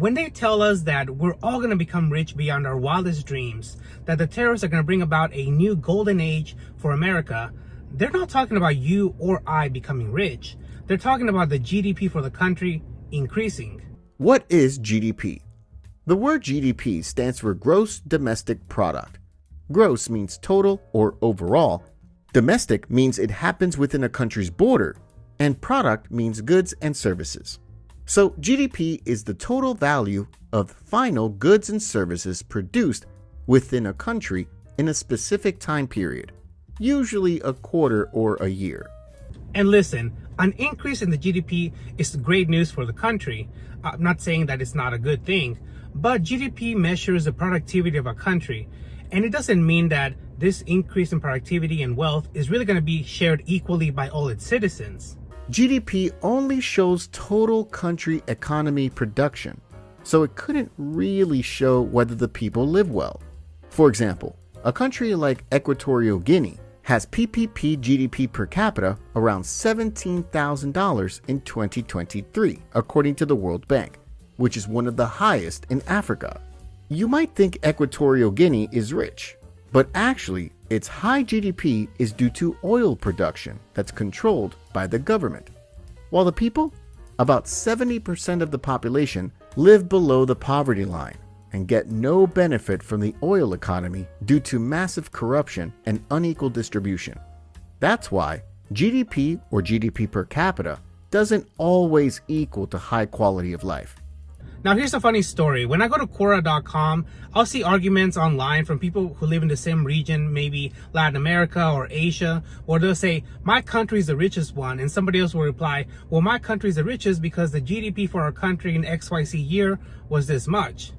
When they tell us that we're all going to become rich beyond our wildest dreams, that the tariffs are going to bring about a new golden age for America, they're not talking about you or I becoming rich. They're talking about the GDP for the country increasing. What is GDP? The word GDP stands for Gross Domestic Product. Gross means total or overall. Domestic means it happens within a country's border, and product means goods and services. So GDP is the total value of final goods and services produced within a country in a specific time period, usually a quarter or a year. And listen, an increase in the GDP is great news for the country. I'm not saying that it's not a good thing, but GDP measures the productivity of a country, and it doesn't mean that this increase in productivity and wealth is really going to be shared equally by all its citizens. GDP only shows total country economy production, so it couldn't really show whether the people live well. For example, a country like Equatorial Guinea has PPP GDP per capita around $17,000 in 2023, according to the World Bank, which is one of the highest in Africa. You might think Equatorial Guinea is rich, but actually its high GDP is due to oil production that's controlled by the government. While the people, about 70% of the population, live below the poverty line and get no benefit from the oil economy due to massive corruption and unequal distribution. That's why GDP or GDP per capita doesn't always equal to high quality of life. Now here's a funny story. When I go to Quora.com, I'll see arguments online from people who live in the same region, maybe Latin America or Asia, where they'll say, my country is the richest one, and somebody else will reply, well, my country is the richest because the GDP for our country in XYZ year was this much.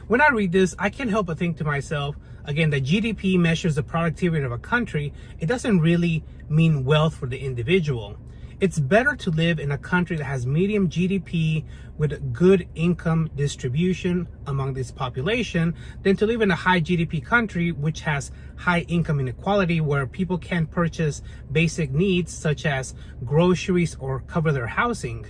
When I read this, I can't help but think to myself, again, that GDP measures the productivity of a country. It doesn't really mean wealth for the individual. It's better to live in a country that has medium GDP with good income distribution among this population than to live in a high GDP country which has high income inequality, where people can't purchase basic needs such as groceries or cover their housing.